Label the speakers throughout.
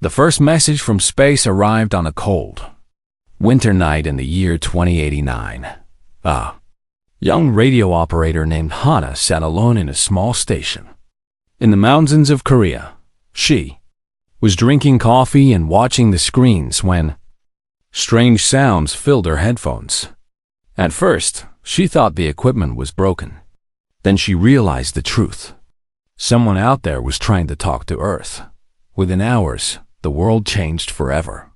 Speaker 1: The first message from space arrived on a cold winter night in the year 2089. A young radio operator named Hana sat alone in a small station in the mountains of Korea. She was drinking coffee and watching the screens when strange sounds filled her headphones. At first, she thought the equipment was broken. Then she realized the truth. Someone out there was trying to talk to Earth. Within hours, the world changed forever.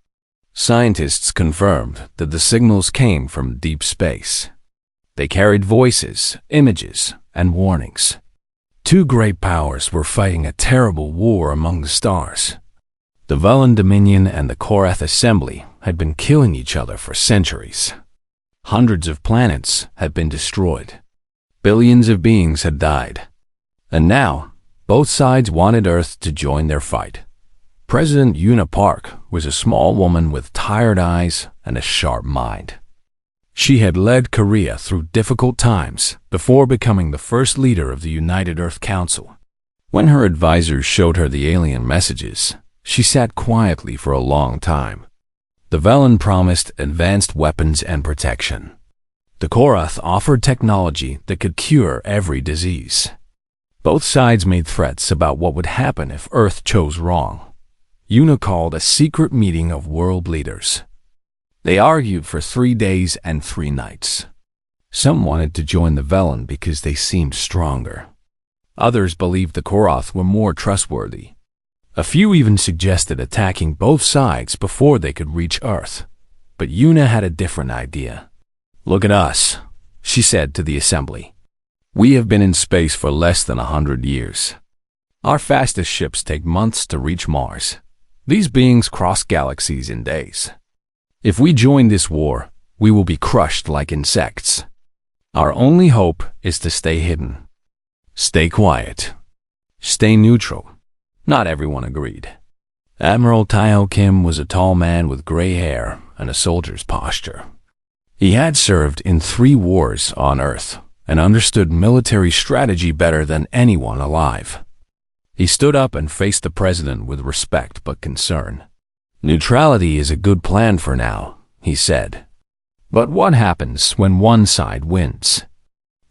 Speaker 1: Scientists confirmed that the signals came from deep space. They carried voices, images, and warnings. Two great powers were fighting a terrible war among the stars. The Velen Dominion and the Korath Assembly had been killing each other for centuries. Hundreds of planets had been destroyed. Billions of beings had died. And now, both sides wanted Earth to join their fight. President Yuna Park was a small woman with tired eyes and a sharp mind. She had led Korea through difficult times before becoming the first leader of the United Earth Council. When her advisors showed her the alien messages, she sat quietly for a long time. The Velen promised advanced weapons and protection. The Korath offered technology that could cure every disease. Both sides made threats about what would happen if Earth chose wrong. Yuna called a secret meeting of world leaders. They argued for 3 days and 3 nights. Some wanted to join the Velen because they seemed stronger. Others believed the Korath were more trustworthy. A few even suggested attacking both sides before they could reach Earth. But Yuna had a different idea. "Look at us," she said to the assembly. "We have been in space for less than 100 years. Our fastest ships take months to reach Mars. These beings cross galaxies in days. If we join this war, we will be crushed like insects. Our only hope is to stay hidden. Stay quiet. Stay neutral." Not everyone agreed. Admiral Taiho Kim was a tall man with gray hair and a soldier's posture. He had served in 3 wars on Earth and understood military strategy better than anyone alive. He stood up and faced the president with respect but concern. "Neutrality is a good plan for now," he said. "But what happens when one side wins?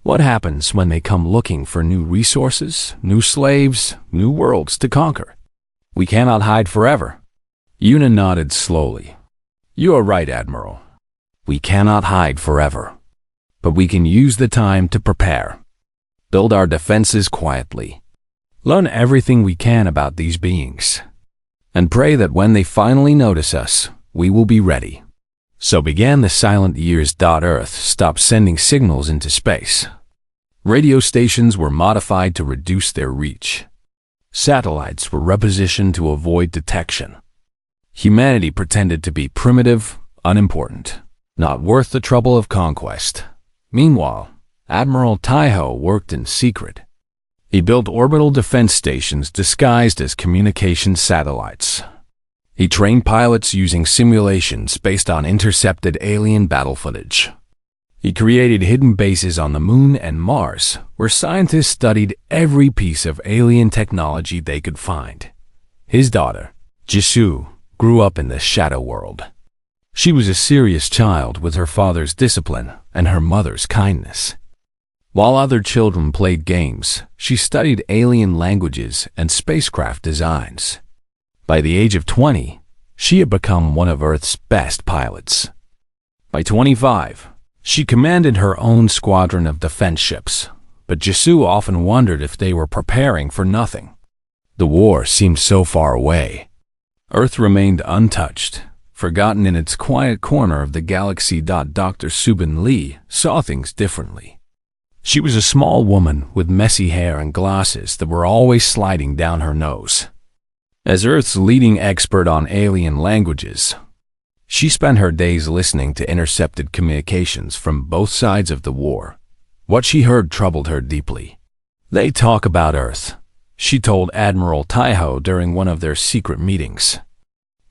Speaker 1: What happens when they come looking for new resources, new slaves, new worlds to conquer? We cannot hide forever." Yuna nodded slowly. "You are right, Admiral. We cannot hide forever. But we can use the time to prepare. Build our defenses quietly. Learn everything we can about these beings. And pray that when they finally notice us, we will be ready." So began the silent years. Earth stopped sending signals into space. Radio stations were modified to reduce their reach. Satellites were repositioned to avoid detection. Humanity pretended to be primitive, unimportant, not worth the trouble of conquest. Meanwhile, Admiral Taiho worked in secret. He built orbital defense stations disguised as communication satellites. He trained pilots using simulations based on intercepted alien battle footage. He created hidden bases on the Moon and Mars, where scientists studied every piece of alien technology they could find. His daughter, Jisoo, grew up in the shadow world. She was a serious child with her father's discipline and her mother's kindness. While other children played games, she studied alien languages and spacecraft designs. By the age of 20, she had become one of Earth's best pilots. By 25, she commanded her own squadron of defense ships, but Jisoo often wondered if they were preparing for nothing. The war seemed so far away. Earth remained untouched, forgotten in its quiet corner of the galaxy. Dr. Subin Lee saw things differently. She was a small woman with messy hair and glasses that were always sliding down her nose. As Earth's leading expert on alien languages, she spent her days listening to intercepted communications from both sides of the war. What she heard troubled her deeply. "They talk about Earth," she told Admiral Taiho during one of their secret meetings.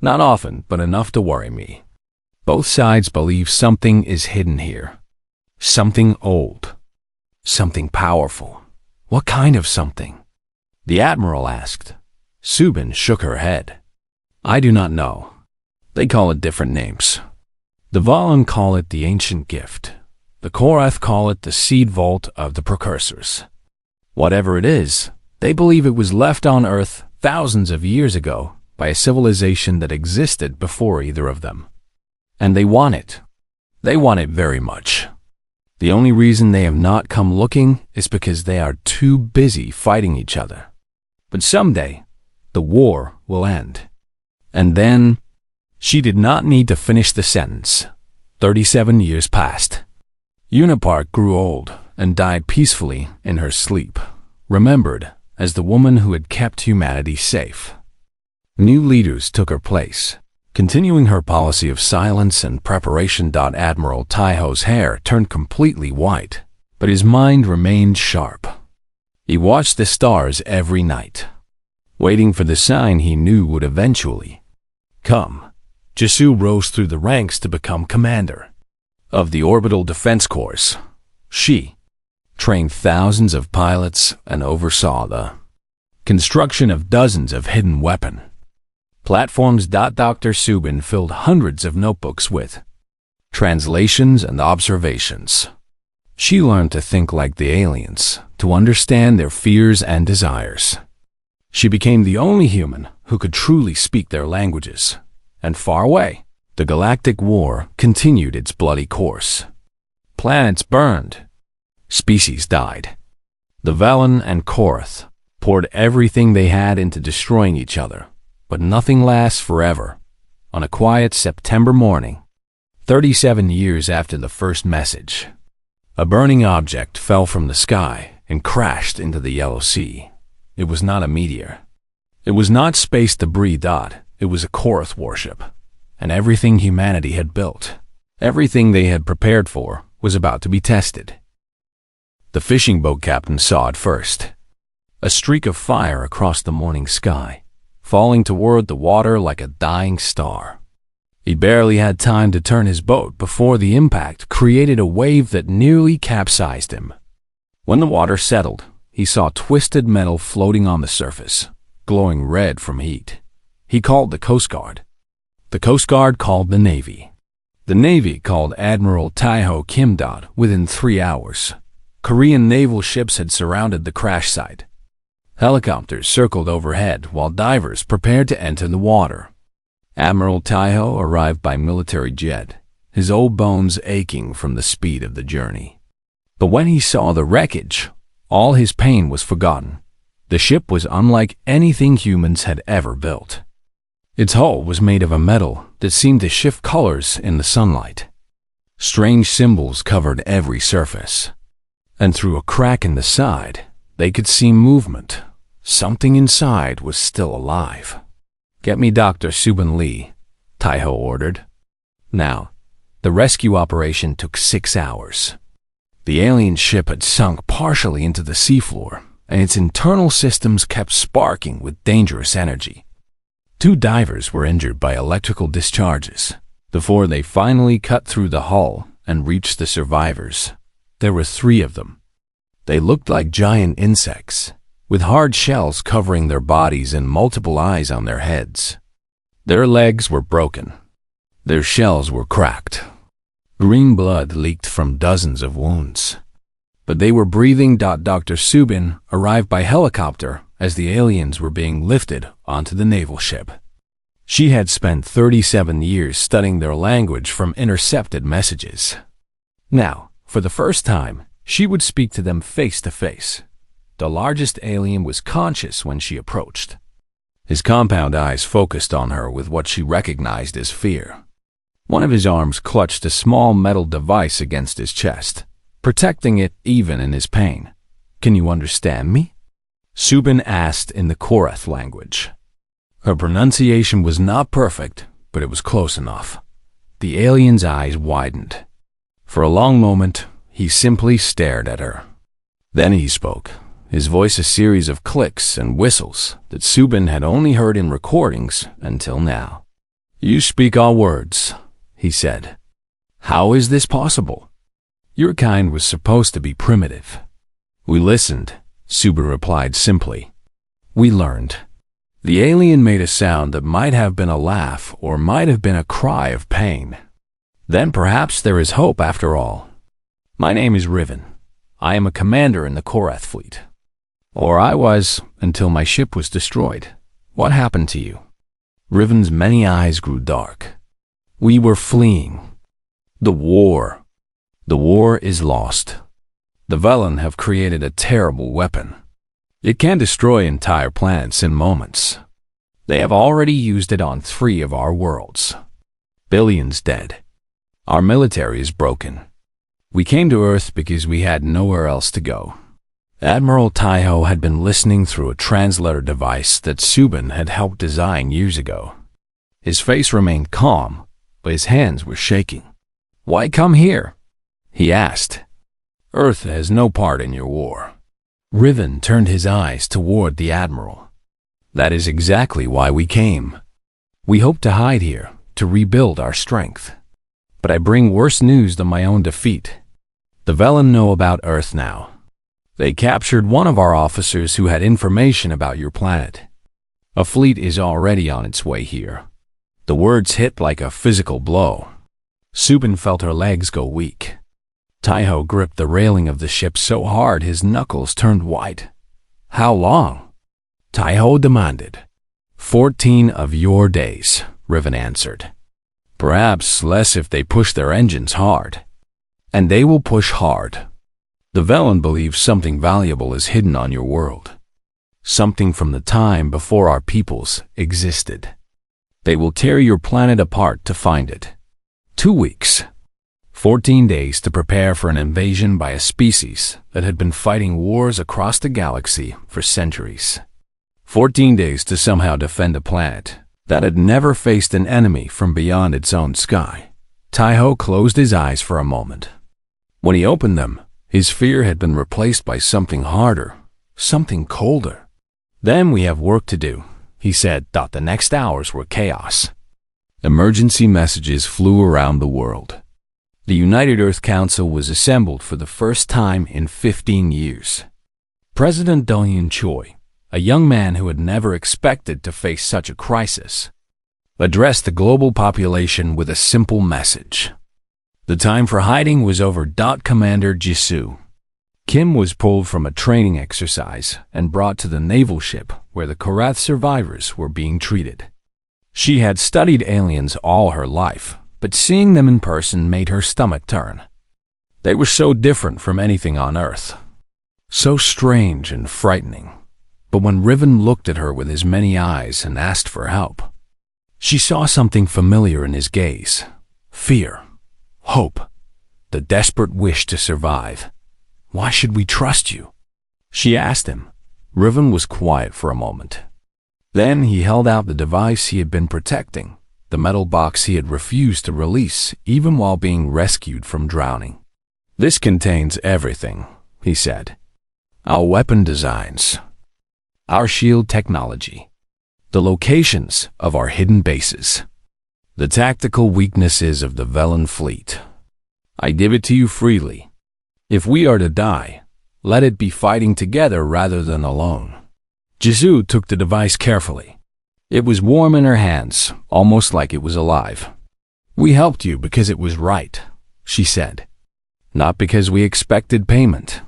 Speaker 1: "Not often, but enough to worry me. Both sides believe something is hidden here. Something old. Something powerful. What kind of something?" the Admiral asked. Subin shook her head. I do not know. They call it different names. The Valen call it the ancient gift. The Korath call it the seed vault of the precursors. Whatever it is, they believe it was left on Earth thousands of years ago by a civilization that existed before either of them. And they want it. They want it very much. The only reason they have not come looking is because they are too busy fighting each other. But someday, the war will end. And then, she did not need to finish the sentence. 37 years passed. Unipark grew old and died peacefully in her sleep, remembered as the woman who had kept humanity safe. New leaders took her place, continuing her policy of silence and preparation. Admiral Taiho's hair turned completely white, but his mind remained sharp. He watched the stars every night, waiting for the sign he knew would eventually come. Jisu rose through the ranks to become commander of the Orbital Defense Corps. She trained thousands of pilots and oversaw the construction of dozens of hidden weapon platforms. Dr. Subin filled hundreds of notebooks with translations and observations. She learned to think like the aliens, to understand their fears and desires. She became the only human who could truly speak their languages. And far away, the Galactic War continued its bloody course. Planets burned. Species died. The Velen and Korath poured everything they had into destroying each other. But nothing lasts forever. On a quiet September morning, 37 years after the first message, a burning object fell from the sky and crashed into the Yellow Sea. It was not a meteor. It was not space debris. It was a Korath warship. And everything humanity had built, everything they had prepared for, was about to be tested. The fishing boat captain saw it first. A streak of fire across the morning sky, falling toward the water like a dying star. He barely had time to turn his boat before the impact created a wave that nearly capsized him. When the water settled, he saw twisted metal floating on the surface, glowing red from heat. He called the Coast Guard. The Coast Guard called the Navy. The Navy called Admiral Taiho Kim. Within 3 hours, Korean naval ships had surrounded the crash site. Helicopters circled overhead while divers prepared to enter the water. Admiral Taiho arrived by military jet, his old bones aching from the speed of the journey. But when he saw the wreckage, all his pain was forgotten. The ship was unlike anything humans had ever built. Its hull was made of a metal that seemed to shift colors in the sunlight. Strange symbols covered every surface, and through a crack in the side, they could see movement. Something inside was still alive. "Get me Dr. Subin Lee," Taiho ordered. Now, the rescue operation took 6 hours. The alien ship had sunk partially into the seafloor, and its internal systems kept sparking with dangerous energy. 2 divers were injured by electrical discharges before they finally cut through the hull and reached the survivors. There were 3 of them. They looked like giant insects, with hard shells covering their bodies and multiple eyes on their heads. Their legs were broken. Their shells were cracked. Green blood leaked from dozens of wounds. But they were breathing. Dr. Subin arrived by helicopter as the aliens were being lifted onto the naval ship. She had spent 37 years studying their language from intercepted messages. Now, for the first time, she would speak to them face to face. The largest alien was conscious when she approached. His compound eyes focused on her with what she recognized as fear. One of his arms clutched a small metal device against his chest, protecting it even in his pain. "Can you understand me?" Subin asked in the Korath language. Her pronunciation was not perfect, but it was close enough. The alien's eyes widened. For a long moment, he simply stared at her. Then he spoke, his voice a series of clicks and whistles that Subin had only heard in recordings until now. "You speak our words," he said. "How is this possible? Your kind was supposed to be primitive." "We listened," Subin replied simply. "We learned." The alien made a sound that might have been a laugh or might have been a cry of pain. Then perhaps there is hope after all. My name is Riven. I am a commander in the Korath fleet. Or I was, until my ship was destroyed. What happened to you? Riven's many eyes grew dark. We were fleeing. The war. The war is lost. The Velen have created a terrible weapon. It can destroy entire planets in moments. They have already used it on 3 of our worlds. Billions dead. Our military is broken. We came to Earth because we had nowhere else to go. Admiral Taiho had been listening through a translator device that Subin had helped design years ago. His face remained calm, but his hands were shaking. "Why come here?" he asked. "Earth has no part in your war." Riven turned his eyes toward the Admiral. "That is exactly why we came. We hope to hide here, to rebuild our strength. But I bring worse news than my own defeat. The Velen know about Earth now. They captured one of our officers who had information about your planet. A fleet is already on its way here." The words hit like a physical blow. Subin felt her legs go weak. Taiho gripped the railing of the ship so hard his knuckles turned white. "How long?" Taiho demanded. 14 of your days, Riven answered. "Perhaps less if they push their engines hard. And they will push hard. The Velen believe something valuable is hidden on your world. Something from the time before our peoples existed. They will tear your planet apart to find it. 2 weeks. 14 days to prepare for an invasion by a species that had been fighting wars across the galaxy for centuries. 14 days to somehow defend a planet that had never faced an enemy from beyond its own sky." Taiho closed his eyes for a moment. When he opened them, his fear had been replaced by something harder, something colder. "Then we have work to do," he said. Thought the next hours were chaos. Emergency messages flew around the world. The United Earth Council was assembled for the first time in 15 years. President Donghyun Choi, a young man who had never expected to face such a crisis, addressed the global population with a simple message. The time for hiding was over. Commander Jisoo Kim was pulled from a training exercise and brought to the naval ship where the Korath survivors were being treated. She had studied aliens all her life, but seeing them in person made her stomach turn. They were so different from anything on Earth. So strange and frightening. But when Riven looked at her with his many eyes and asked for help, she saw something familiar in his gaze. Fear. Hope. The desperate wish to survive. "Why should we trust you?" she asked him. Riven was quiet for a moment. Then he held out the device he had been protecting, the metal box he had refused to release even while being rescued from drowning. "This contains everything," he said. "Our weapon designs, our shield technology, the locations of our hidden bases, the tactical weaknesses of the Velen fleet. I give it to you freely. If we are to die, let it be fighting together rather than alone." Jisoo took the device carefully. It was warm in her hands, almost like it was alive. "We helped you because it was right," she said. "Not because we expected payment."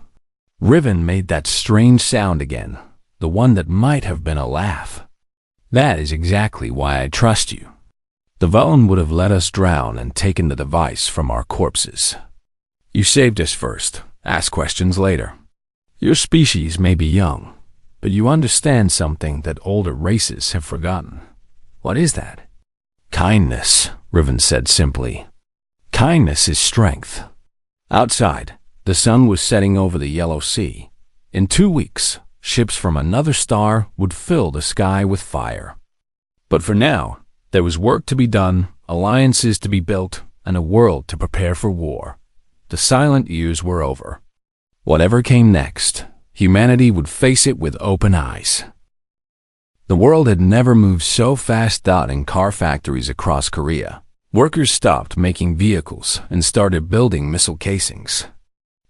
Speaker 1: Riven made that strange sound again, the one that might have been a laugh. "That is exactly why I trust you. The Velen would have let us drown and taken the device from our corpses. You saved us first, ask questions later. Your species may be young, but you understand something that older races have forgotten. What is that?" "Kindness," Riven said simply. "Kindness is strength." Outside, the sun was setting over the Yellow Sea. In 2 weeks, ships from another star would fill the sky with fire. But for now, there was work to be done, alliances to be built, and a world to prepare for war. The silent years were over. Whatever came next, humanity would face it with open eyes. The world had never moved so fast. In car factories across Korea, workers stopped making vehicles and started building missile casings.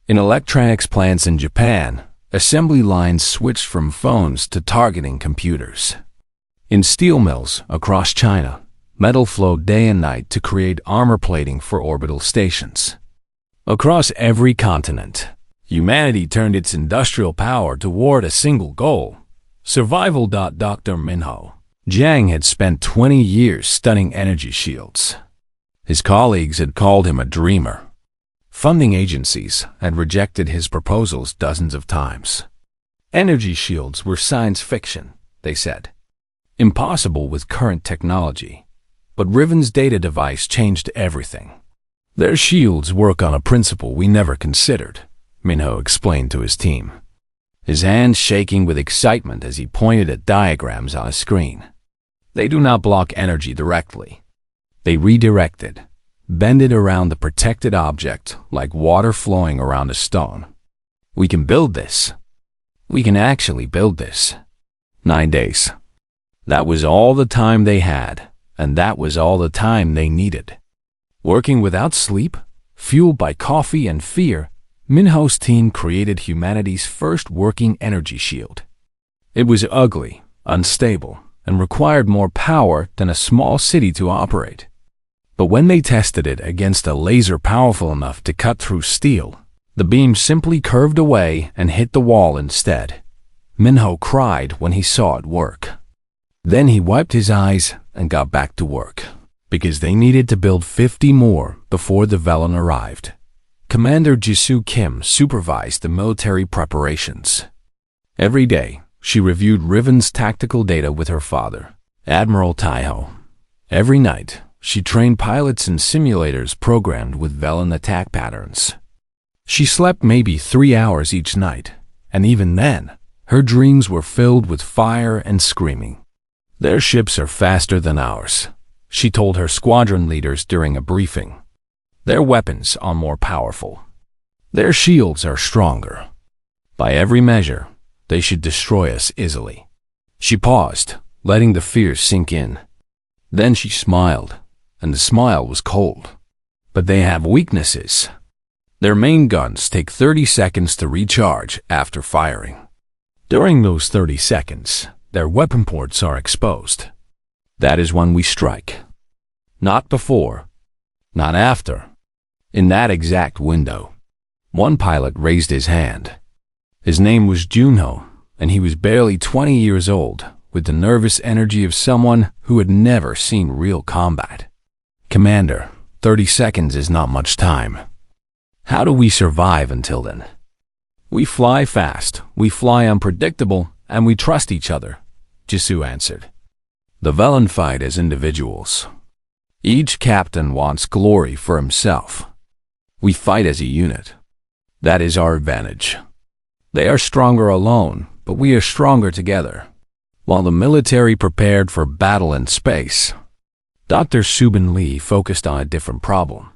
Speaker 1: In electronics plants in Japan, assembly lines switched from phones to targeting computers. In steel mills across China, metal flowed day and night to create armor plating for orbital stations. Across every continent, humanity turned its industrial power toward a single goal: survival. Dr. Minho Jiang had spent 20 years studying energy shields. His colleagues had called him a dreamer. Funding agencies had rejected his proposals dozens of times. Energy shields were science fiction, they said. Impossible with current technology. But Riven's data device changed everything. Their shields work on a principle we never considered, Minho explained to his team, his hands shaking with excitement as he pointed at diagrams on a screen. They do not block energy directly. They redirect it, bend it around the protected object like water flowing around a stone. We can build this. We can actually build this. 9 days. That was all the time they had, and that was all the time they needed. Working without sleep, fueled by coffee and fear, Minho's team created humanity's first working energy shield. It was ugly, unstable, and required more power than a small city to operate. But when they tested it against a laser powerful enough to cut through steel, the beam simply curved away and hit the wall instead. Minho cried when he saw it work. Then he wiped his eyes and got back to work, because they needed to build 50 more before the Velen arrived. Commander Jisoo Kim supervised the military preparations. Every day, she reviewed Riven's tactical data with her father, Admiral Taiho. Every night, she trained pilots in simulators programmed with Velen attack patterns. She slept maybe 3 hours each night, and even then, her dreams were filled with fire and screaming. Their ships are faster than ours, she told her squadron leaders during a briefing. Their weapons are more powerful. Their shields are stronger. By every measure, they should destroy us easily. She paused, letting the fear sink in. Then she smiled, and the smile was cold. But they have weaknesses. Their main guns take 30 seconds to recharge after firing. During those 30 seconds, their weapon ports are exposed. That is when we strike. Not before, not after. In that exact window, one pilot raised his hand. His name was Junho, and he was barely 20 years old, with the nervous energy of someone who had never seen real combat. Commander, 30 seconds is not much time. How do we survive until then? We fly fast, we fly unpredictable, and we trust each other, Jisoo answered. The Velen fight as individuals. Each captain wants glory for himself. We fight as a unit. That is our advantage. They are stronger alone, but we are stronger together. While the military prepared for battle in space, Dr. Subin Lee focused on a different problem.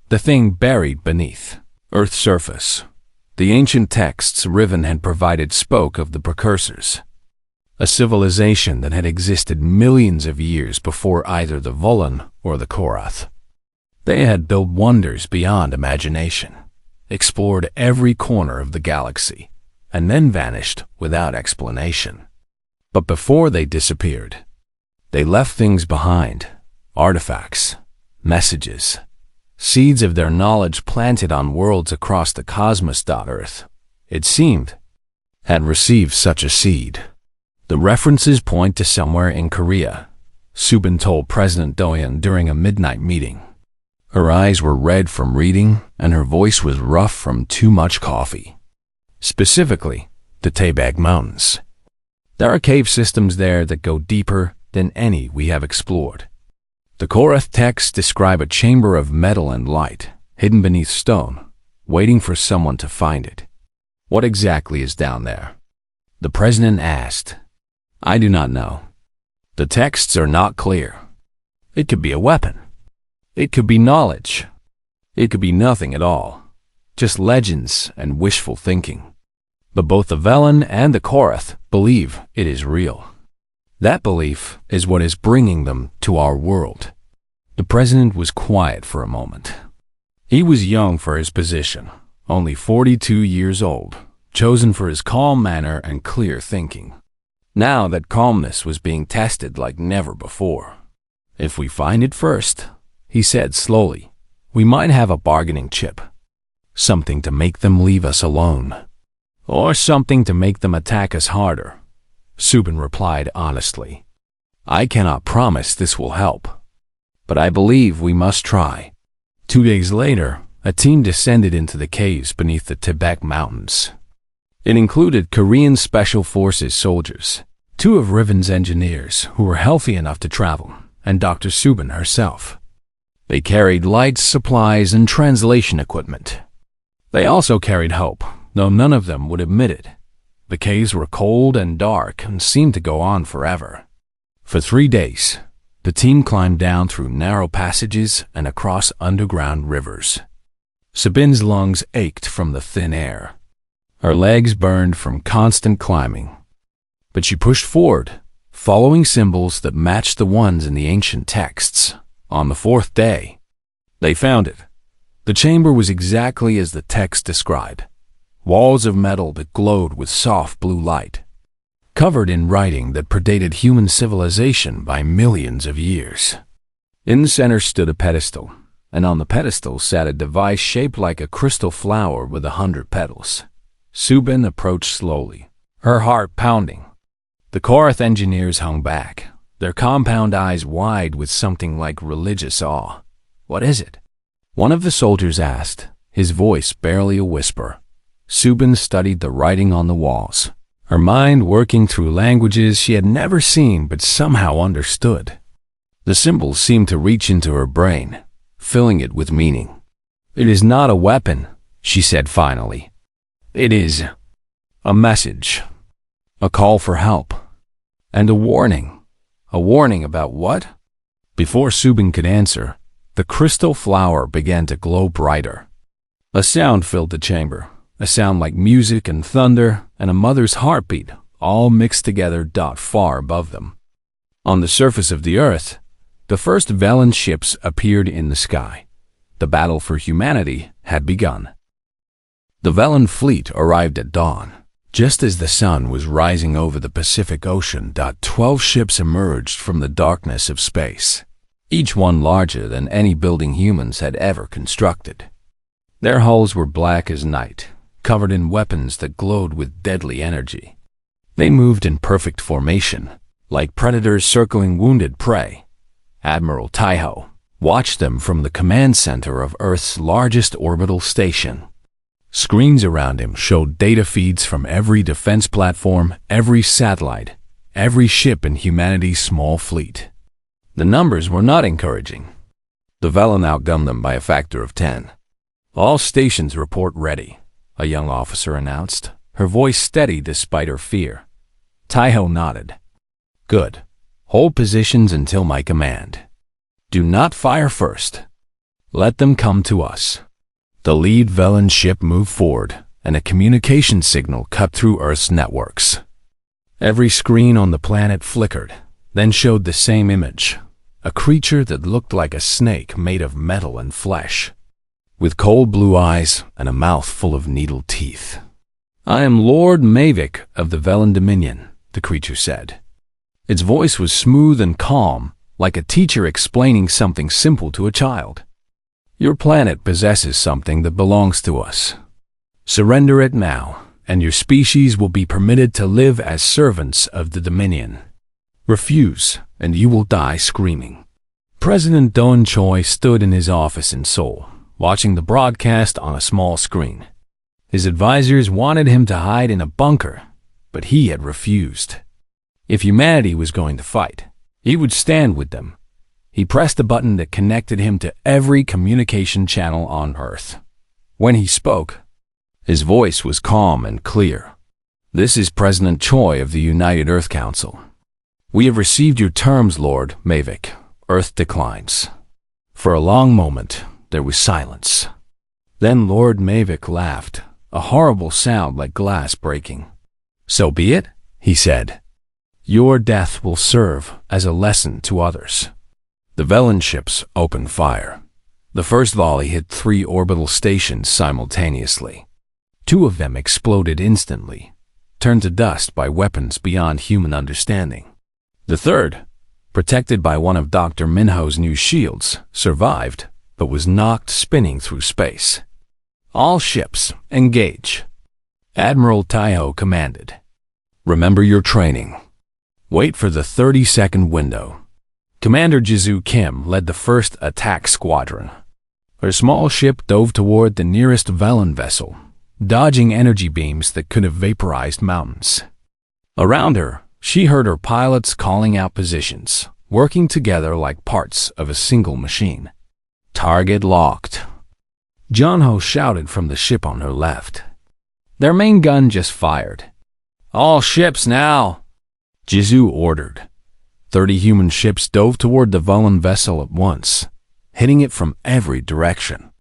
Speaker 1: The thing buried beneath Earth's surface. The ancient texts Riven had provided spoke of the precursors, a civilization that had existed millions of years before either the Volan or the Korath. They had built wonders beyond imagination, explored every corner of the galaxy, and then vanished without explanation. But before they disappeared, they left things behind: artifacts, messages, seeds of their knowledge planted on worlds across the cosmos. Earth, it seemed, had received such a seed. The references point to somewhere in Korea, Subin told President Doyen during a midnight meeting. Her eyes were red from reading, and her voice was rough from too much coffee. Specifically, the Taebag Mountains. There are cave systems there that go deeper than any we have explored. The Korath texts describe a chamber of metal and light, hidden beneath stone, waiting for someone to find it. What exactly is down there? The president asked. I do not know. The texts are not clear. It could be a weapon. It could be knowledge. It could be nothing at all. Just legends and wishful thinking. But both the Velen and the Korath believe it is real. That belief is what is bringing them to our world. The president was quiet for a moment. He was young for his position, only 42 years old, chosen for his calm manner and clear thinking. Now that calmness was being tested like never before. "If we find it first," he said slowly, "we might have a bargaining chip. Something to make them leave us alone. Or something to make them attack us harder," Subin replied honestly. "I cannot promise this will help, but I believe we must try." 2 days later, a team descended into the caves beneath the Tibet Mountains. It included Korean Special Forces soldiers, 2 of Riven's engineers who were healthy enough to travel, and Dr. Subin herself. They carried lights, supplies, and translation equipment. They also carried hope, though none of them would admit it. The caves were cold and dark and seemed to go on forever. For 3 days, the team climbed down through narrow passages and across underground rivers. Sabin's lungs ached from the thin air. Her legs burned from constant climbing. But she pushed forward, following symbols that matched the ones in the ancient texts. On the 4th day, they found it. The chamber was exactly as the text described. Walls of metal that glowed with soft blue light, covered in writing that predated human civilization by millions of years. In the center stood a pedestal, and on the pedestal sat a device shaped like a crystal flower with 100 petals. Subin approached slowly, her heart pounding. The Korath engineers hung back, their compound eyes wide with something like religious awe. "What is it?" one of the soldiers asked, his voice barely a whisper. Subin studied the writing on the walls, her mind working through languages she had never seen but somehow understood. The symbols seemed to reach into her brain, filling it with meaning. "It is not a weapon," she said finally. "It is a message, a call for help, and a warning." "A warning about what?" Before Subin could answer, the crystal flower began to glow brighter. A sound filled the chamber, a sound like music and thunder and a mother's heartbeat, all mixed together far above them. On the surface of the earth, the first Velen ships appeared in the sky. The battle for humanity had begun. The Velen fleet arrived at dawn. Just as the sun was rising over the Pacific Ocean, 12 ships emerged from the darkness of space, each one larger than any building humans had ever constructed. Their hulls were black as night, covered in weapons that glowed with deadly energy. They moved in perfect formation, like predators circling wounded prey. Admiral Taiho watched them from the command center of Earth's largest orbital station. Screens around him showed data feeds from every defense platform, every satellite, every ship in humanity's small fleet. The numbers were not encouraging. The Velen outgunned them by a factor of 10. "All stations report ready," a young officer announced, her voice steady despite her fear. Taiho nodded. "Good. Hold positions until my command. Do not fire first. Let them come to us." The lead Velen ship moved forward, and a communication signal cut through Earth's networks. Every screen on the planet flickered, then showed the same image, a creature that looked like a snake made of metal and flesh, with cold blue eyes and a mouth full of needle teeth. "I am Lord Mavic of the Velen Dominion," the creature said. Its voice was smooth and calm, like a teacher explaining something simple to a child. "Your planet possesses something that belongs to us. Surrender it now, and your species will be permitted to live as servants of the Dominion. Refuse, and you will die screaming." President Don Choi stood in his office in Seoul, watching the broadcast on a small screen. His advisors wanted him to hide in a bunker, but he had refused. If humanity was going to fight, he would stand with them. He pressed a button that connected him to every communication channel on Earth. When he spoke, his voice was calm and clear. "This is President Choi of the United Earth Council. We have received your terms, Lord Mavic. Earth declines." For a long moment, there was silence. Then Lord Mavic laughed, a horrible sound like glass breaking. "So be it," he said. "Your death will serve as a lesson to others." The Velen ships opened fire. The first volley hit 3 orbital stations simultaneously. 2 of them exploded instantly. turned to dust by weapons beyond human understanding. The third, protected by one of Dr. Minho's new shields, survived, but was knocked spinning through space. "All ships, engage," Admiral Taiho commanded. "Remember your training. Wait for the 30-second window." Commander Jizu Kim led the first attack squadron. Her small ship dove toward the nearest Velen vessel, dodging energy beams that could have vaporized mountains. Around her, she heard her pilots calling out positions, working together like parts of a single machine. "Target locked," Junho shouted from the ship on her left. Their main gun just fired. "All ships now," Jizu ordered. 30 human ships dove toward the Velen vessel at once, hitting it from every direction.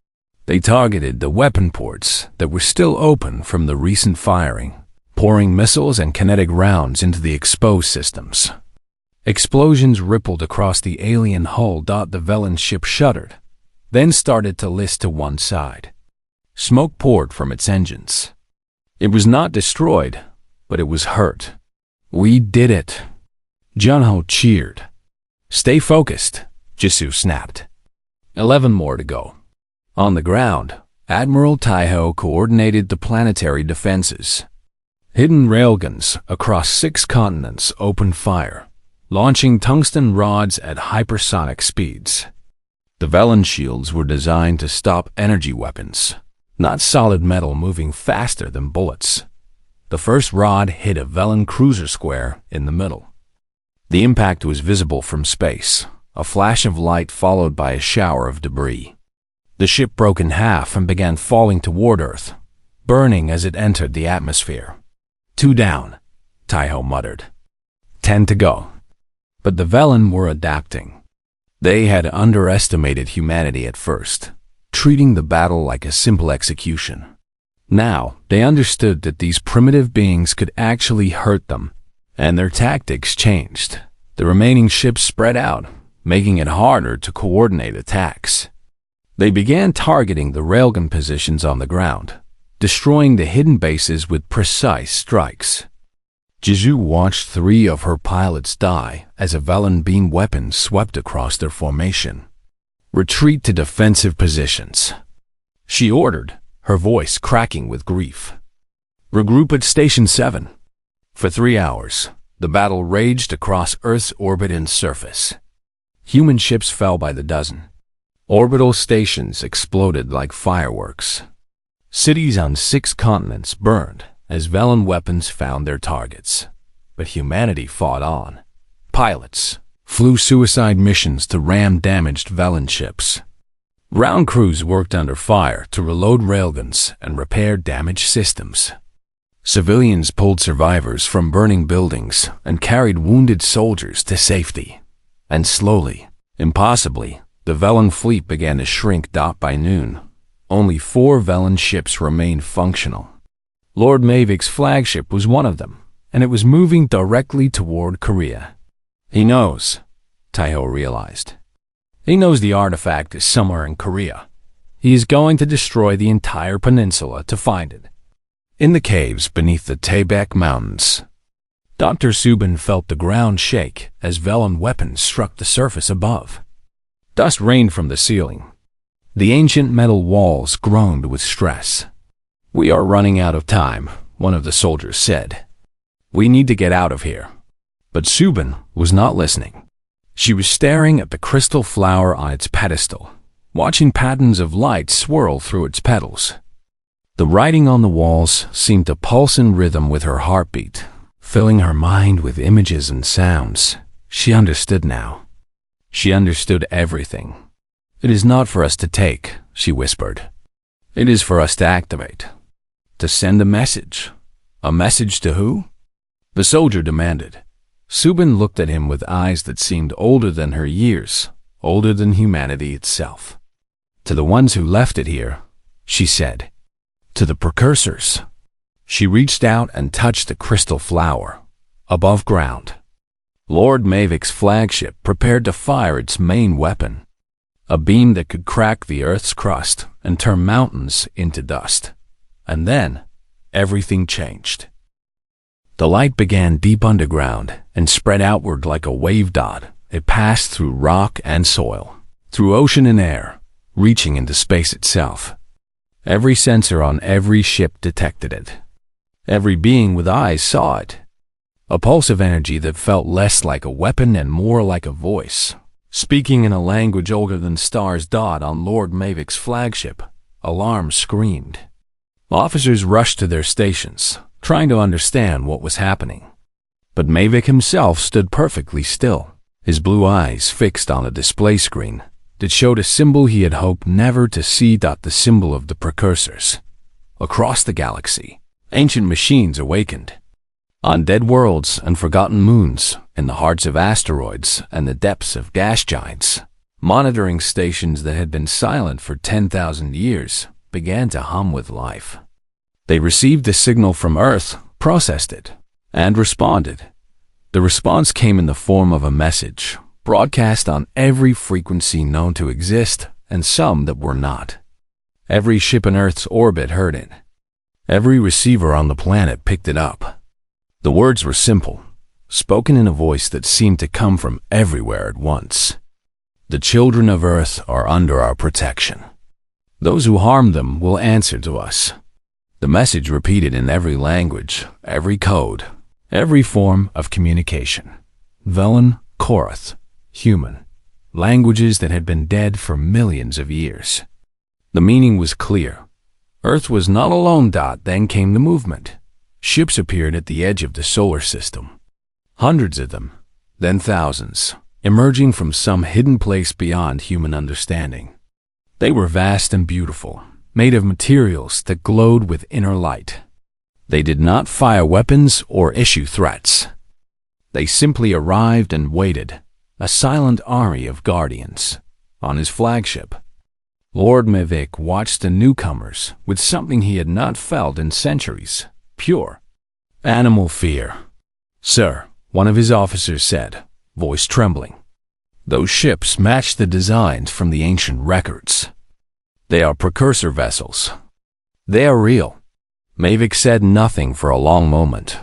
Speaker 1: They targeted the weapon ports that were still open from the recent firing, pouring missiles and kinetic rounds into the exposed systems. Explosions rippled across the alien hull. The Velen ship shuddered, then started to list to one side. Smoke poured from its engines. It was not destroyed, but it was hurt. "We did it," Junho cheered. "Stay focused," Jisu snapped. 11 more to go. On the ground, Admiral Taiho coordinated the planetary defenses. Hidden railguns across 6 continents opened fire, launching tungsten rods at hypersonic speeds. The Velen shields were designed to stop energy weapons, not solid metal moving faster than bullets. The first rod hit a Velen cruiser square in the middle. The impact was visible from space, a flash of light followed by a shower of debris. The ship broke in half and began falling toward Earth, burning as it entered the atmosphere. 2 down, Taiho muttered. 10 to go. But the Velen were adapting. They had underestimated humanity at first, treating the battle like a simple execution. Now, they understood that these primitive beings could actually hurt them, and their tactics changed. The remaining ships spread out, making it harder to coordinate attacks. They began targeting the railgun positions on the ground, destroying the hidden bases with precise strikes. Jizu watched 3 of her pilots die as a Velen beam weapon swept across their formation. "Retreat to defensive positions," she ordered, her voice cracking with grief. "Regroup at Station 7. For 3 hours, the battle raged across Earth's orbit and surface. Human ships fell by the dozen. Orbital stations exploded like fireworks. Cities on 6 continents burned as Velen weapons found their targets. But humanity fought on. Pilots flew suicide missions to ram damaged Velen ships. Ground crews worked under fire to reload railguns and repair damaged systems. Civilians pulled survivors from burning buildings and carried wounded soldiers to safety. And slowly, impossibly, the Velen fleet began to shrink. By noon, only 4 Velen ships remained functional. Lord Mavik's flagship was one of them, and it was moving directly toward Korea. He knows, Taiho realized. He knows the artifact is somewhere in Korea. He is going to destroy the entire peninsula to find it. In the caves beneath the Taebaek Mountains, Dr. Subin felt the ground shake as Velen weapons struck the surface above. Dust rained from the ceiling. The ancient metal walls groaned with stress. "We are running out of time," one of the soldiers said. "We need to get out of here." But Subin was not listening. She was staring at the crystal flower on its pedestal, watching patterns of light swirl through its petals. The writing on the walls seemed to pulse in rhythm with her heartbeat, filling her mind with images and sounds. She understood now. She understood everything. "It is not for us to take," she whispered. "It is for us to activate. To send a message." "A message to who?" the soldier demanded. Subin looked at him with eyes that seemed older than her years, older than humanity itself. "To the ones who left it here," she said. "To the precursors." She reached out and touched the crystal flower, above ground. Lord Mavik's flagship prepared to fire its main weapon, a beam that could crack the Earth's crust and turn mountains into dust. And then, everything changed. The light began deep underground and spread outward like a wave dot. It passed through rock and soil, through ocean and air, reaching into space itself. Every sensor on every ship detected it. Every being with eyes saw it. A pulse of energy that felt less like a weapon and more like a voice, speaking in a language older than stars. On Lord Mavik's flagship, alarm screamed. Officers rushed to their stations, trying to understand what was happening. But Mavik himself stood perfectly still, his blue eyes fixed on a display screen that showed a symbol he had hoped never to see. The symbol of the precursors. Across the galaxy, ancient machines awakened. On dead worlds and forgotten moons, in the hearts of asteroids and the depths of gas giants, monitoring stations that had been silent for 10,000 years began to hum with life. They received a signal from Earth, processed it, and responded. The response came in the form of a message, broadcast on every frequency known to exist and some that were not. Every ship in Earth's orbit heard it. Every receiver on the planet picked it up. The words were simple, spoken in a voice that seemed to come from everywhere at once. The children of Earth are under our protection. Those who harm them will answer to us. The message repeated in every language, every code, every form of communication. Velen, Korath, human, languages that had been dead for millions of years. The meaning was clear. Earth was not alone. Then came the movement. Ships appeared at the edge of the solar system. Hundreds of them, then thousands, emerging from some hidden place beyond human understanding. They were vast and beautiful, made of materials that glowed with inner light. They did not fire weapons or issue threats. They simply arrived and waited, a silent army of guardians. On his flagship, Lord Mavik watched the newcomers with something he had not felt in centuries. Pure animal fear. "Sir," one of his officers said, voice trembling, "those ships match the designs from the ancient records. They are precursor vessels. They are real." Mavik said nothing for a long moment.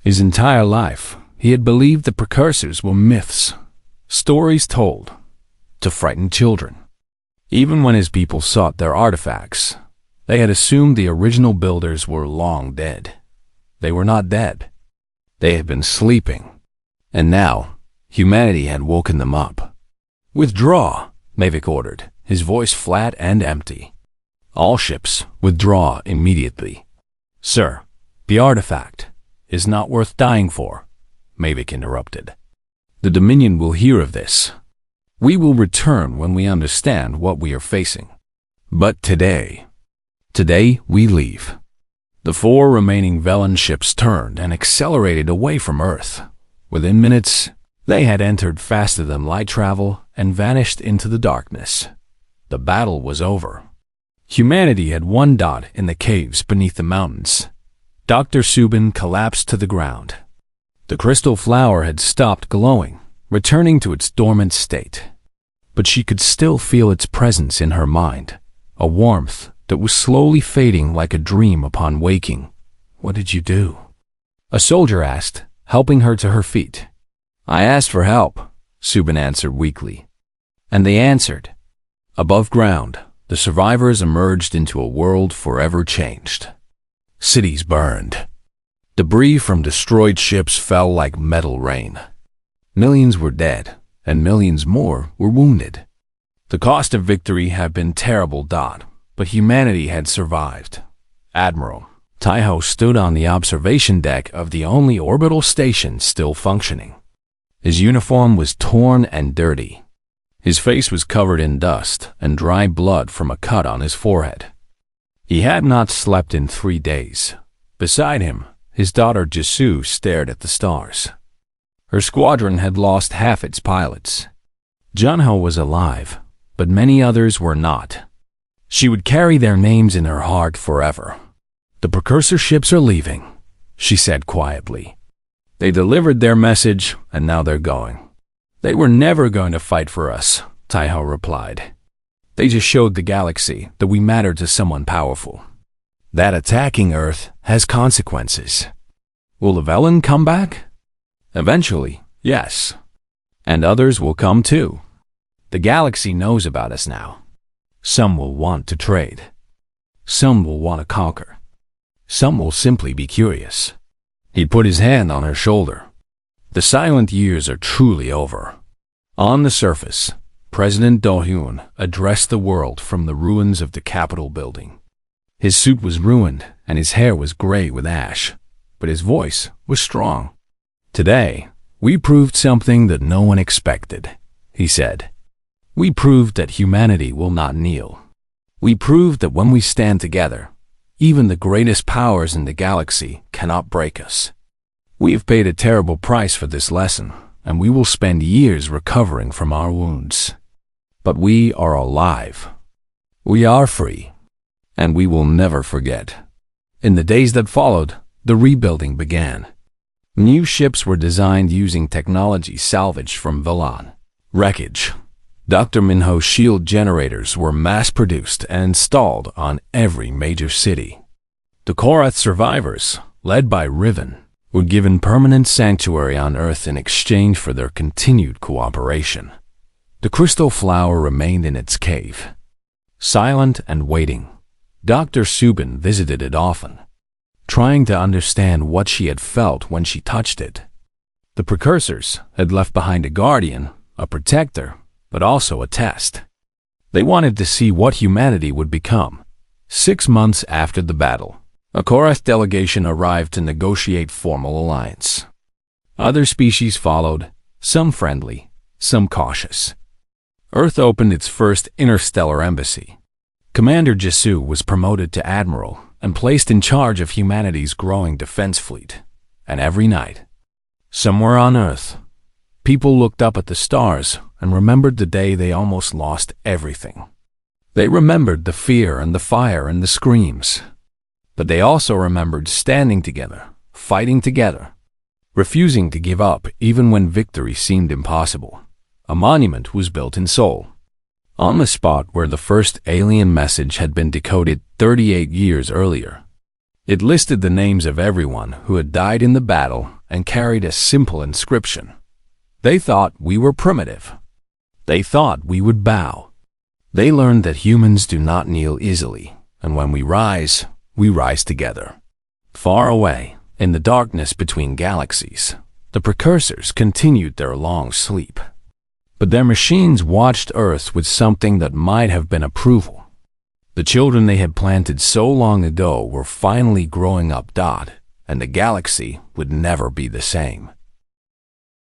Speaker 1: His entire life, he had believed the precursors were myths, stories told to frighten children. Even when his people sought their artifacts, they had assumed the original builders were long dead. They were not dead. They had been sleeping. And now, humanity had woken them up. "Withdraw," Mavik ordered, his voice flat and empty. "All ships, withdraw immediately." "Sir, the artifact is not worth dying for," Mavik interrupted. "The Dominion will hear of this. We will return when we understand what we are facing. But today we leave." The 4 remaining Velen ships turned and accelerated away from Earth. Within minutes, they had entered faster than light travel and vanished into the darkness. The battle was over. Humanity had won. In the caves beneath the mountains, Dr. Subin collapsed to the ground. The crystal flower had stopped glowing, returning to its dormant state. But she could still feel its presence in her mind, a warmth that was slowly fading like a dream upon waking. "What did you do?" a soldier asked, helping her to her feet. "I asked for help," Subin answered weakly. And they answered. Above ground, the survivors emerged into a world forever changed. Cities burned. Debris from destroyed ships fell like metal rain. Millions were dead, and millions more were wounded. The cost of victory had been terrible. But humanity had survived. Admiral Taiho stood on the observation deck of the only orbital station still functioning. His uniform was torn and dirty. His face was covered in dust and dry blood from a cut on his forehead. He had not slept in 3 days. Beside him, his daughter Jisoo stared at the stars. Her squadron had lost half its pilots. Junho was alive, but many others were not. She would carry their names in her heart forever. "The precursor ships are leaving," she said quietly. "They delivered their message, and now they're going." "They were never going to fight for us," Taiho replied. "They just showed the galaxy that we matter to someone powerful. That attacking Earth has consequences." Will the villain come back? Eventually, yes. And others will come too. The galaxy knows about us now. Some will want to trade. Some will want to conquer. Some will simply be curious. He put his hand on her shoulder. The silent years are truly over. On the surface, President Do-hyun addressed the world from the ruins of the Capitol building. His suit was ruined and his hair was gray with ash, but his voice was strong. Today, we proved something that no one expected, he said. We proved that humanity will not kneel. We proved that when we stand together, even the greatest powers in the galaxy cannot break us. We have paid a terrible price for this lesson, and we will spend years recovering from our wounds. But we are alive. We are free, and we will never forget. In the days that followed, the rebuilding began. New ships were designed using technology salvaged from Villan wreckage. Dr. Minho's shield generators were mass-produced and installed on every major city. The Korath survivors, led by Riven, were given permanent sanctuary on Earth in exchange for their continued cooperation. The crystal flower remained in its cave. Silent and waiting, Dr. Subin visited it often, trying to understand what she had felt when she touched it. The precursors had left behind a guardian, a protector, but also a test. They wanted to see what humanity would become. 6 months after the battle, a Korath delegation arrived to negotiate formal alliance. Other species followed, some friendly, some cautious. Earth opened its first interstellar embassy. Commander Jisoo was promoted to admiral and placed in charge of humanity's growing defense fleet. And every night, somewhere on Earth, people looked up at the stars and remembered the day they almost lost everything. They remembered the fear and the fire and the screams. But they also remembered standing together, fighting together, refusing to give up even when victory seemed impossible. A monument was built in Seoul, on the spot where the first alien message had been decoded 38 years earlier. It listed the names of everyone who had died in the battle and carried a simple inscription. They thought we were primitive. They thought we would bow. They learned that humans do not kneel easily, and when we rise together. Far away, in the darkness between galaxies, the precursors continued their long sleep. But their machines watched Earth with something that might have been approval. The children they had planted so long ago were finally growing up, and the galaxy would never be the same.